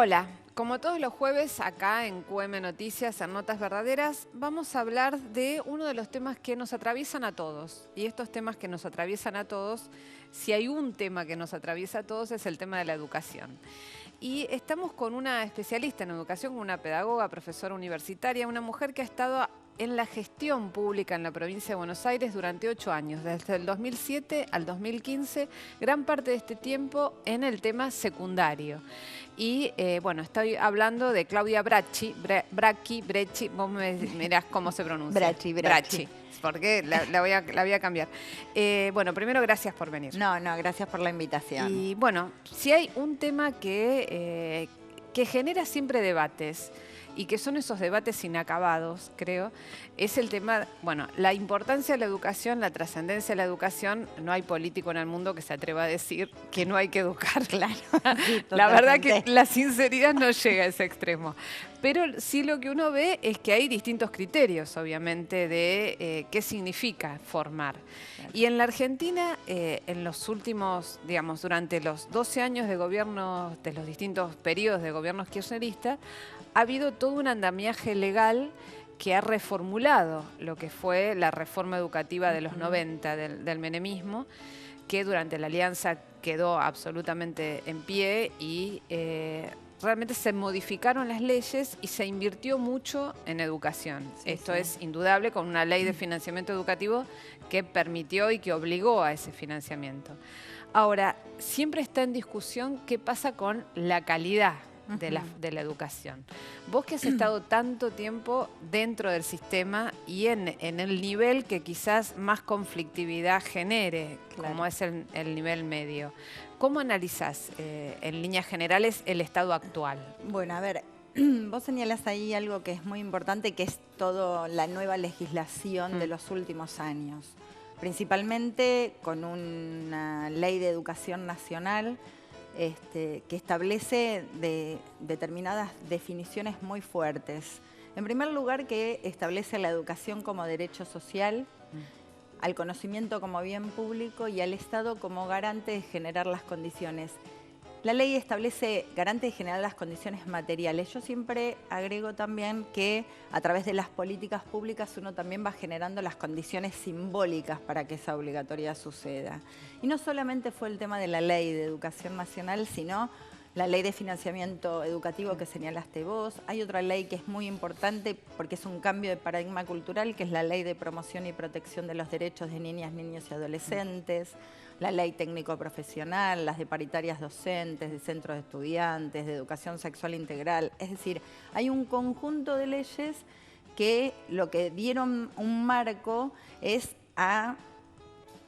Hola, como todos los jueves acá en QM Noticias, en Notas Verdaderas, vamos a hablar de uno de los temas que nos atraviesan a todos. Y estos temas que nos atraviesan a todos, si hay un tema que nos atraviesa a todos, es el tema de la educación. Y estamos con una especialista en educación, una pedagoga, profesora universitaria, una mujer que ha estado en la gestión pública en la provincia de Buenos Aires durante 8 años, desde el 2007 al 2015, gran parte de este tiempo en el tema secundario. Y bueno, estoy hablando de Claudia Bracchi, Brecci, vos me mirás cómo se pronuncia. Bracchi. Porque la voy a cambiar. Bueno, primero gracias por venir. No, gracias por la invitación. Y bueno, si hay un tema que genera siempre debates y que son esos debates inacabados, creo, es el tema, bueno, la importancia de la educación, la trascendencia de la educación. No hay político en el mundo que se atreva a decir que no hay que educar. Claro. Sí, La verdad que la sinceridad no llega a ese extremo. Pero sí lo que uno ve es que hay distintos criterios, obviamente, de qué significa formar. Claro. Y en la Argentina, en los últimos, digamos, durante los 12 años de gobierno, de los distintos periodos de gobiernos kirchneristas, ha habido todo un andamiaje legal que ha reformulado lo que fue la reforma educativa de los 90 del menemismo, que durante la alianza quedó absolutamente en pie y realmente se modificaron las leyes y se invirtió mucho en educación. Sí, esto es indudable, con una ley de financiamiento educativo que permitió y que obligó a ese financiamiento. Ahora, siempre está en discusión qué pasa con la calidad de la educación. Vos que has estado tanto tiempo dentro del sistema y en el nivel que quizás más conflictividad genere, claro, como es el nivel medio, ¿cómo analizás en líneas generales el estado actual? Bueno, a ver, vos señalás ahí algo que es muy importante, que es toda la nueva legislación de los últimos años. Principalmente con una ley de educación nacional que establece determinadas definiciones muy fuertes. En primer lugar, que establece la educación como derecho social, al conocimiento como bien público y al Estado como garante de generar las condiciones. La ley establece garante de generar las condiciones materiales. Yo siempre agrego también que a través de las políticas públicas uno también va generando las condiciones simbólicas para que esa obligatoriedad suceda. Y no solamente fue el tema de la ley de educación nacional, sino la ley de financiamiento educativo que señalaste vos. Hay otra ley que es muy importante porque es un cambio de paradigma cultural, que es la ley de promoción y protección de los derechos de niñas, niños y adolescentes. La ley técnico-profesional, las de paritarias docentes, de centros de estudiantes, de educación sexual integral. Es decir, hay un conjunto de leyes que lo que dieron un marco es a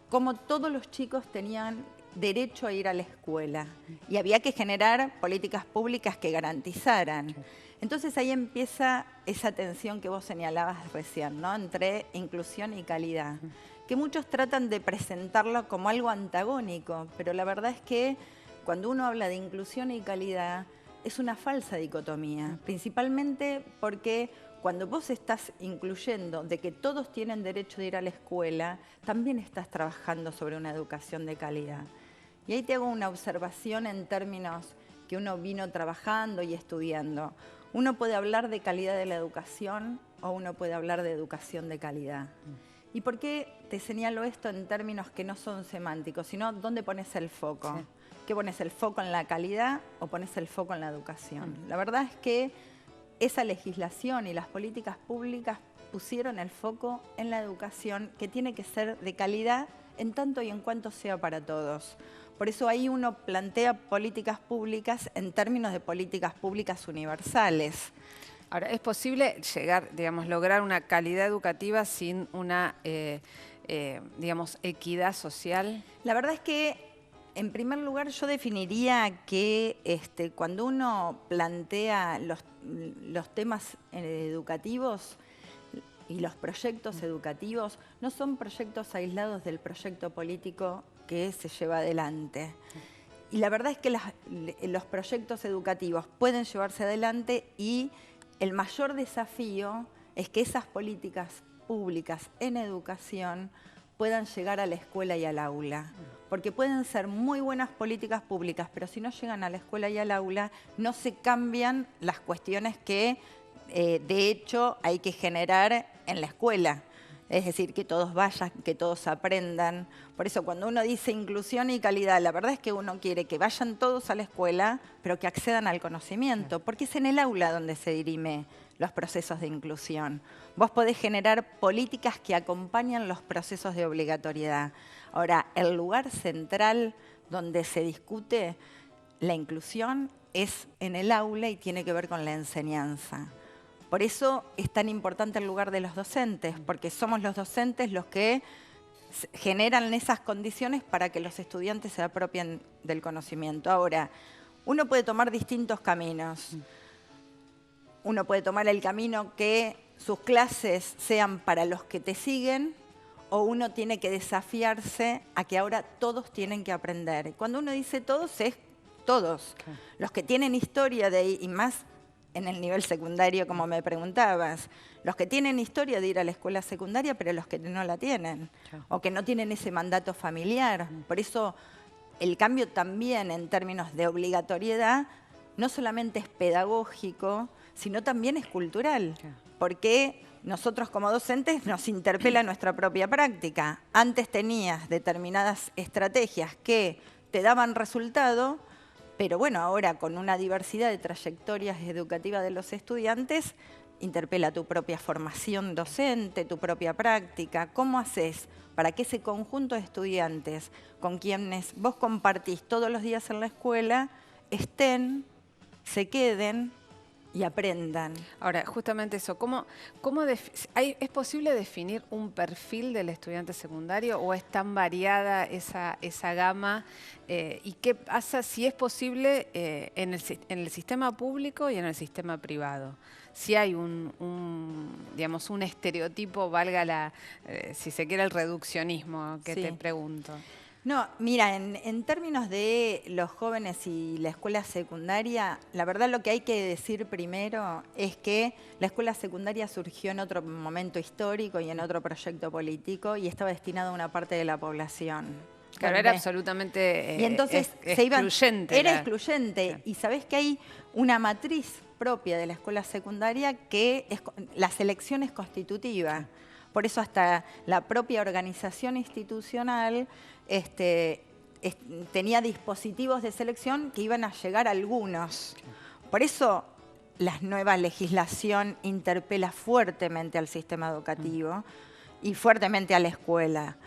cómo todos los chicos tenían derecho a ir a la escuela y había que generar políticas públicas que garantizaran. Entonces ahí empieza esa tensión que vos señalabas recién, ¿no? Entre inclusión y calidad, que muchos tratan de presentarlo como algo antagónico, pero la verdad es que cuando uno habla de inclusión y calidad es una falsa dicotomía, principalmente porque cuando vos estás incluyendo de que todos tienen derecho de ir a la escuela, también estás trabajando sobre una educación de calidad. Y ahí te hago una observación en términos que uno vino trabajando y estudiando. Uno puede hablar de calidad de la educación o uno puede hablar de educación de calidad. ¿Y por qué te señalo esto en términos que no son semánticos, sino dónde pones el foco? Sí. ¿Qué pones el foco en la calidad o pones el foco en la educación? La verdad es que esa legislación y las políticas públicas pusieron el foco en la educación, que tiene que ser de calidad en tanto y en cuanto sea para todos. Por eso ahí uno plantea políticas públicas en términos de políticas públicas universales. Ahora, ¿es posible llegar, digamos, lograr una calidad educativa sin una, digamos, equidad social? La verdad es que, en primer lugar, yo definiría que cuando uno plantea los temas educativos y los proyectos educativos, no son proyectos aislados del proyecto político que se lleva adelante. Y la verdad es que los proyectos educativos pueden llevarse adelante y el mayor desafío es que esas políticas públicas en educación puedan llegar a la escuela y al aula. Porque pueden ser muy buenas políticas públicas, pero si no llegan a la escuela y al aula, no se cambian las cuestiones que, de hecho, hay que generar en la escuela. Es decir, que todos vayan, que todos aprendan. Por eso cuando uno dice inclusión y calidad, la verdad es que uno quiere que vayan todos a la escuela, pero que accedan al conocimiento, porque es en el aula donde se dirime los procesos de inclusión. Vos podés generar políticas que acompañan los procesos de obligatoriedad. Ahora, el lugar central donde se discute la inclusión es en el aula y tiene que ver con la enseñanza. Por eso es tan importante el lugar de los docentes, porque somos los docentes los que generan esas condiciones para que los estudiantes se apropien del conocimiento. Ahora, uno puede tomar distintos caminos. Uno puede tomar el camino que sus clases sean para los que te siguen, o uno tiene que desafiarse a que ahora todos tienen que aprender. Cuando uno dice todos, es todos. Okay. Los que tienen historia y más en el nivel secundario, como me preguntabas. Los que tienen historia de ir a la escuela secundaria, pero los que no la tienen. Okay. O que no tienen ese mandato familiar. Por eso el cambio también en términos de obligatoriedad no solamente es pedagógico, sino también es cultural. Okay. Porque nosotros como docentes nos interpela nuestra propia práctica. Antes tenías determinadas estrategias que te daban resultado, pero bueno, ahora con una diversidad de trayectorias educativas de los estudiantes, interpela tu propia formación docente, tu propia práctica. ¿Cómo haces para que ese conjunto de estudiantes con quienes vos compartís todos los días en la escuela estén, se queden y aprendan? Ahora, justamente eso, ¿es posible definir un perfil del estudiante secundario o es tan variada esa gama? ¿Y qué pasa si es posible en el sistema público y en el sistema privado? Si hay digamos, un estereotipo, valga si se quiere el reduccionismo, que sí. Te pregunto. No, mira, en términos de los jóvenes y la escuela secundaria, la verdad lo que hay que decir primero es que la escuela secundaria surgió en otro momento histórico y en otro proyecto político y estaba destinado a una parte de la población. Claro, era absolutamente y entonces excluyente. Era excluyente. Claro. Y sabés que hay una matriz propia de la escuela secundaria que la selección es constitutiva. Por eso hasta la propia organización institucional tenía dispositivos de selección que iban a llegar a algunos. Por eso la nueva legislación interpela fuertemente al sistema educativo y fuertemente a la escuela.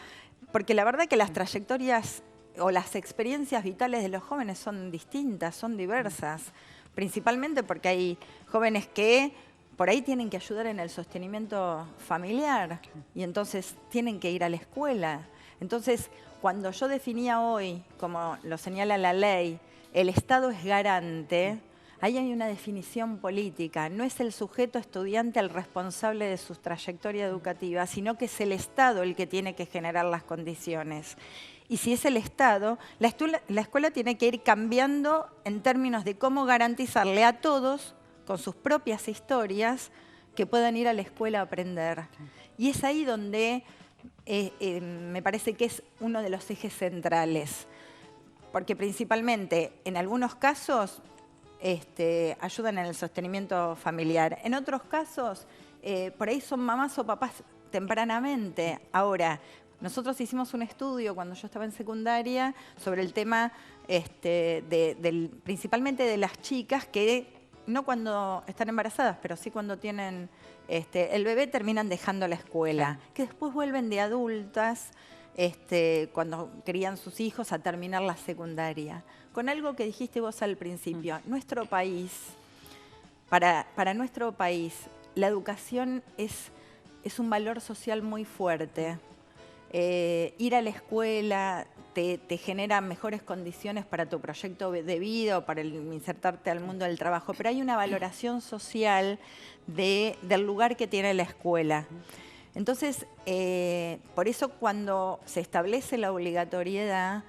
Porque la verdad que las trayectorias o las experiencias vitales de los jóvenes son distintas, son diversas. Principalmente porque hay jóvenes que por ahí tienen que ayudar en el sostenimiento familiar y entonces tienen que ir a la escuela. Entonces, cuando yo definía hoy, como lo señala la ley, el Estado es garante, ahí hay una definición política. No es el sujeto estudiante el responsable de su trayectoria educativa, sino que es el Estado el que tiene que generar las condiciones. Y si es el Estado, la escuela tiene que ir cambiando en términos de cómo garantizarle a todos, con sus propias historias, que puedan ir a la escuela a aprender. Y es ahí donde me parece que es uno de los ejes centrales. Porque principalmente, en algunos casos, ayudan en el sostenimiento familiar. En otros casos, por ahí son mamás o papás tempranamente. Ahora, nosotros hicimos un estudio cuando yo estaba en secundaria sobre el tema principalmente de las chicas que no cuando están embarazadas, pero sí cuando tienen el bebé terminan dejando la escuela, que después vuelven de adultas cuando crían sus hijos a terminar la secundaria. Con algo que dijiste vos al principio, nuestro país, para nuestro país, la educación es un valor social muy fuerte. Ir a la escuela te genera mejores condiciones para tu proyecto de vida o para insertarte al mundo del trabajo, pero hay una valoración social del lugar que tiene la escuela. Entonces, por eso cuando se establece la obligatoriedad,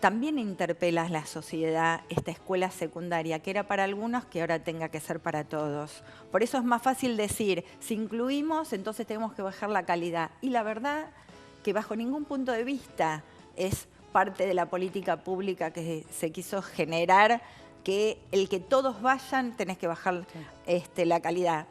también interpela a la sociedad esta escuela secundaria, que era para algunos, que ahora tenga que ser para todos. Por eso es más fácil decir, si incluimos, entonces tenemos que bajar la calidad. Y la verdad que bajo ningún punto de vista es parte de la política pública que se quiso generar, que el que todos vayan tenés que bajar la calidad.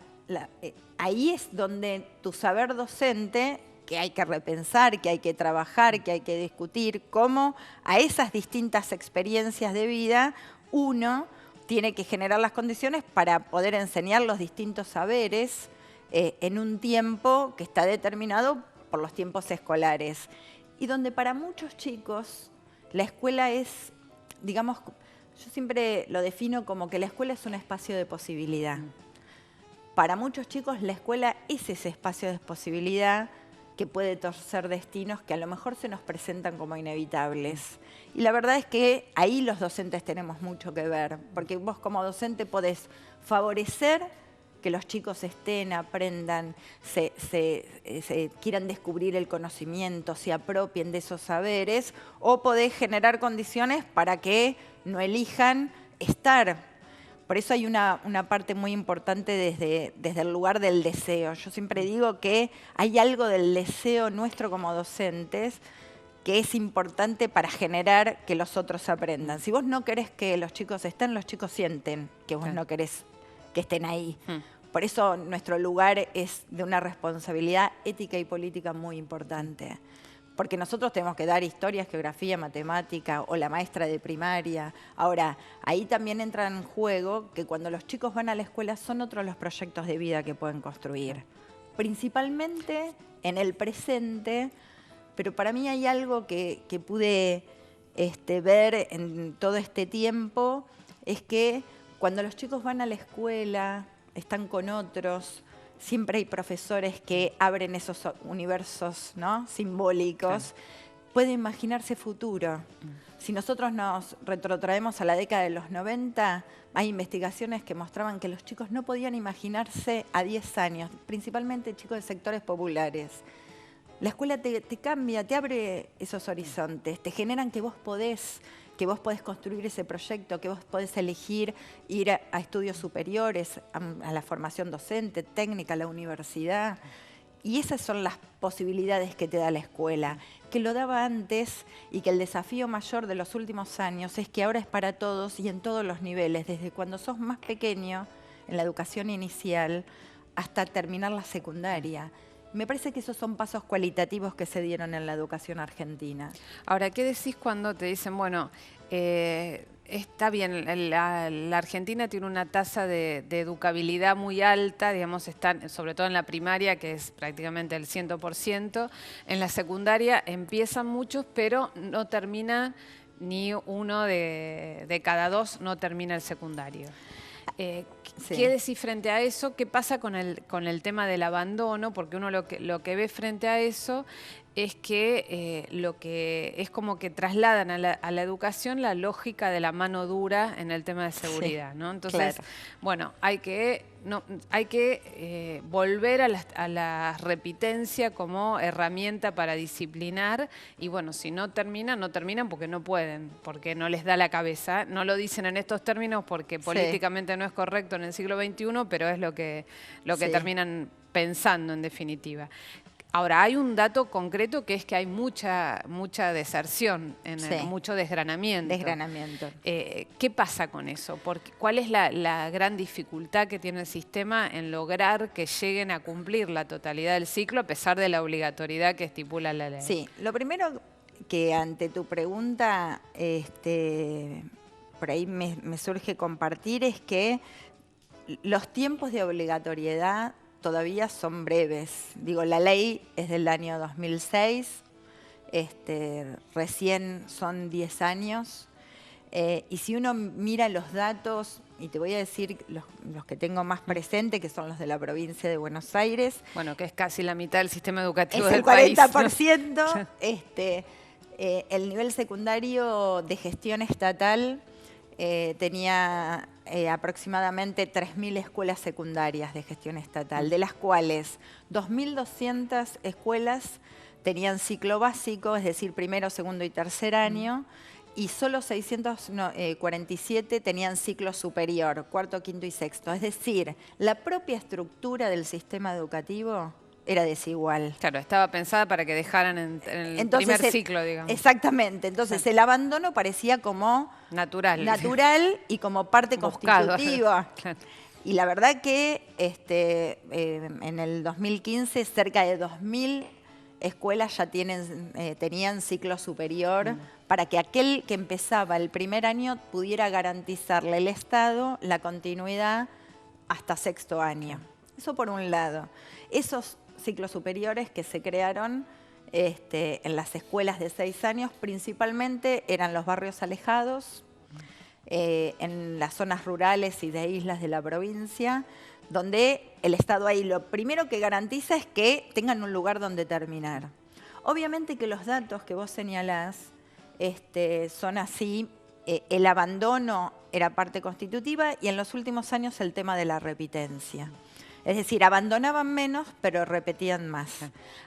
Ahí es donde tu saber docente, que hay que repensar, que hay que trabajar, que hay que discutir, cómo a esas distintas experiencias de vida uno tiene que generar las condiciones para poder enseñar los distintos saberes en un tiempo que está determinado por los tiempos escolares. Y donde para muchos chicos la escuela es, digamos, yo siempre lo defino como que la escuela es un espacio de posibilidad. Para muchos chicos la escuela es ese espacio de posibilidad que puede torcer destinos que a lo mejor se nos presentan como inevitables. Y la verdad es que ahí los docentes tenemos mucho que ver, porque vos como docente podés favorecer que los chicos estén, aprendan, se quieran descubrir el conocimiento, se apropien de esos saberes, o podés generar condiciones para que no elijan estar. Por eso hay una parte muy importante desde el lugar del deseo. Yo siempre digo que hay algo del deseo nuestro como docentes que es importante para generar que los otros aprendan. Si vos no querés que los chicos estén, los chicos sienten que vos no querés que estén ahí. Por eso nuestro lugar es de una responsabilidad ética y política muy importante. Porque nosotros tenemos que dar historia, geografía, matemática o la maestra de primaria. Ahora, ahí también entra en juego que cuando los chicos van a la escuela son otros los proyectos de vida que pueden construir. Principalmente en el presente, pero para mí hay algo que pude ver en todo este tiempo, es que cuando los chicos van a la escuela, están con otros, siempre hay profesores que abren esos universos, ¿no?, simbólicos. Puede imaginarse futuro. Si nosotros nos retrotraemos a la década de los 90, hay investigaciones que mostraban que los chicos no podían imaginarse a 10 años, principalmente chicos de sectores populares. La escuela te cambia, te abre esos horizontes, te generan que vos podés construir ese proyecto, que vos podés elegir ir a estudios superiores, a la formación docente, técnica, a la universidad. Y esas son las posibilidades que te da la escuela, que lo daba antes y que el desafío mayor de los últimos años es que ahora es para todos y en todos los niveles, desde cuando sos más pequeño, en la educación inicial, hasta terminar la secundaria. Me parece que esos son pasos cualitativos que se dieron en la educación argentina. Ahora, ¿qué decís cuando te dicen, bueno, está bien, la Argentina tiene una tasa de educabilidad muy alta, digamos, sobre todo en la primaria, que es prácticamente el 100%, en la secundaria empiezan muchos, pero no termina ni uno de cada dos no termina el secundario. ¿Qué decís frente a eso? ¿Qué pasa con el tema del abandono? Porque uno lo que ve frente a eso es que es como que trasladan a la educación la lógica de la mano dura en el tema de seguridad, ¿no? Entonces, bueno, hay que volver a la repitencia como herramienta para disciplinar y bueno, si no terminan porque no pueden, porque no les da la cabeza. No lo dicen en estos términos porque políticamente no es correcto en el siglo XXI, pero es lo que terminan pensando en definitiva. Ahora, hay un dato concreto que es que hay mucha deserción, mucho desgranamiento. ¿Qué pasa con eso? ¿Cuál es la gran dificultad que tiene el sistema en lograr que lleguen a cumplir la totalidad del ciclo a pesar de la obligatoriedad que estipula la ley? Sí, lo primero que ante tu pregunta, por ahí me surge compartir es que los tiempos de obligatoriedad todavía son breves. Digo, la ley es del año 2006, recién son 10 años. Y si uno mira los datos, y te voy a decir los que tengo más presente, que son los de la provincia de Buenos Aires. Bueno, que es casi la mitad del sistema educativo del país. Es el 40%. ¿No? El nivel secundario de gestión estatal tenía aproximadamente 3.000 escuelas secundarias de gestión estatal, de las cuales 2.200 escuelas tenían ciclo básico, es decir, primero, segundo y tercer año, y solo 647 tenían ciclo superior, cuarto, quinto y sexto. Es decir, la propia estructura del sistema educativo era desigual. Claro, estaba pensada para que dejaran en el Entonces, primer ciclo, digamos. Exactamente. Entonces, el abandono parecía como Natural. y como parte Buscado. constitutiva. Claro. Y la verdad que en el 2015 cerca de 2.000 escuelas ya tenían ciclo superior para que aquel que empezaba el primer año pudiera garantizarle el Estado la continuidad hasta sexto año. Eso por un lado. Esos ciclos superiores que se crearon en las escuelas de 6 años principalmente eran los barrios alejados, en las zonas rurales y de islas de la provincia, donde el Estado ahí lo primero que garantiza es que tengan un lugar donde terminar. Obviamente que los datos que vos señalás son así, el abandono era parte constitutiva y en los últimos años el tema de la repitencia. Es decir, abandonaban menos, pero repetían más.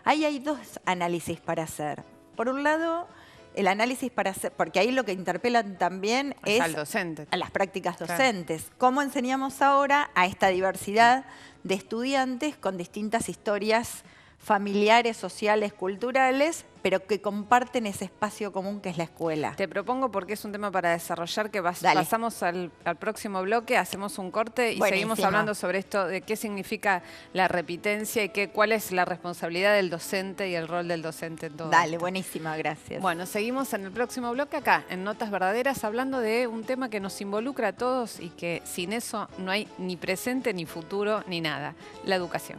Ahí hay dos análisis para hacer. Por un lado, el análisis para hacer, porque ahí lo que interpelan también es al docente, a las prácticas docentes. Claro. ¿Cómo enseñamos ahora a esta diversidad de estudiantes con distintas historias familiares, sociales, culturales, pero que comparten ese espacio común que es la escuela? Te propongo, porque es un tema para desarrollar, que pasamos al próximo bloque, hacemos un corte y seguimos hablando sobre esto de qué significa la repitencia y cuál es la responsabilidad del docente y el rol del docente en todo Dale, esto. Buenísima, gracias. Bueno, seguimos en el próximo bloque acá, en Notas Verdaderas, hablando de un tema que nos involucra a todos y que sin eso no hay ni presente, ni futuro, ni nada: la educación.